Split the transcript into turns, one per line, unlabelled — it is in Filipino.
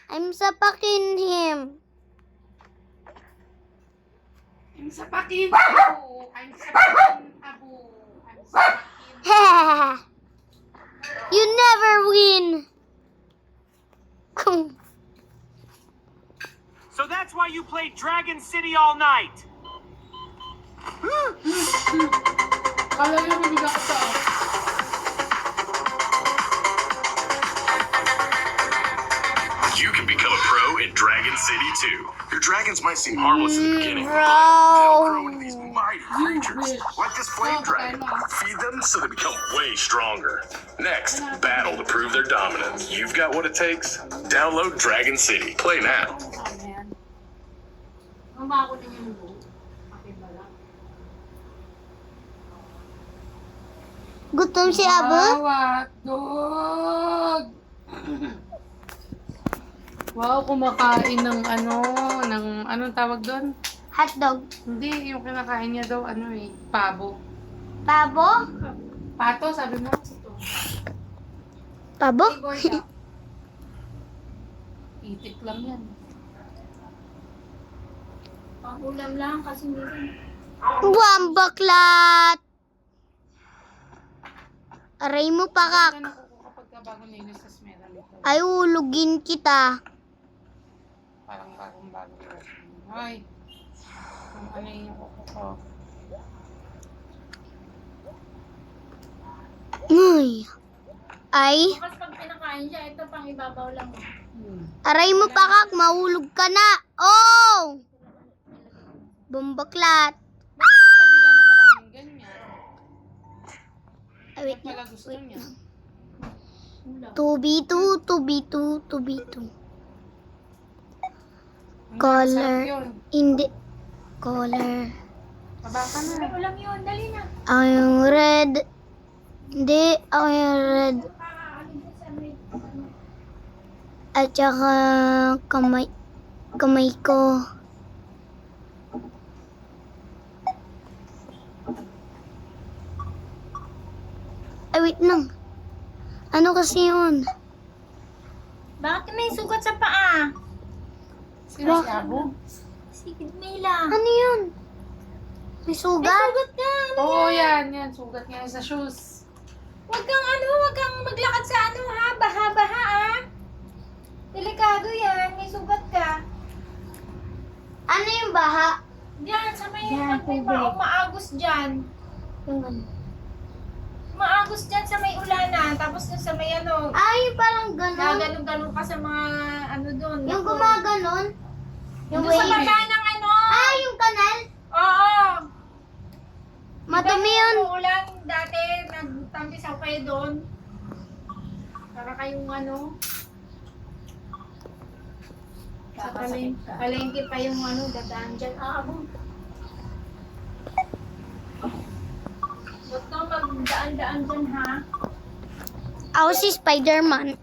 I'm sapakin him.
I'm sapakin Abu. I'm sapakin Abu. I'm sapakin.
You never win.
So that's why you played Dragon City all night.
Kala niyo bibigyan ko sa
You can become a pro in Dragon City too. Your dragons might seem harmless in the beginning, but they'll grow into these mighty creatures. Like this flame dragon. Feed them so they become way stronger. Next, battle to prove their dominance. You've got what it takes. Download Dragon City. Play now.
Mamako din yung buo. Pakibala.
Gutom si Abu?
Bawat dog! Wow, kumakain ng anong tawag doon?
Hotdog.
Hindi, yung kinakain niya daw, pabo.
Pabo?
Pato, sabi mo?
Pabo?
Itik lang yan.
Pangulam lang kasi meron.
Buwang baklat. Aray mo pakak.
Ano ko kapag bago linis sa smera nito?
Ay, ulugin kita.
Parang bagong-bago. Ay, ano yung kuko ko?
Ay,
Bukas pag pinakain siya, ito pang ibabaw lang.
aray mo pakak, mahulog ka na. Oh! Bumbaklat.
Bakit sa kabila na maraming ganyan?
Ay, wait
Pala
lang.
gusto
Wait
niya.
lang.
Ulam.
2v2, 2v2, 2v2.
Ang
Color.
sarap yun.
Hindi. Color.
Baba ka na.
May ulam yun, dali na.
Ako yung red. Hindi, ako yung red.
Alin siya sa may...
At saka kamay ko. Ay, wait lang. Ano kasi yun?
Bakit may sugat sa paa?
Sino si Abo?
Sige, Mila.
Ano yun? May
May
sugat?
sugat ka.
Oo, yan. Sugat nga sa shoes.
Huwag kang maglakad sa ha. Baha-baha Delikado yan. May sugat ka.
Ano yung baha?
Diyan, sa may...
Yan,
pag may
tubig.
maagos dyan.
Yung ano?
Maagos dyan sa may ulanan. Tapos dun sa may
Ay, parang ganon.
Gaganong-ganon ka sa mga doon.
Yung gumaganon? Yung
Doon sa
wave.
baba ng
Ah, yung kanal?
Oo.
Madumi yun.
Yung ulan, dati nagtampisaw kayo doon. Para kayong sa palengke pa yung dadaan dyan. Abo. Huwag kang magdaan-daan dyan, ha?
Ako si Spider-Man.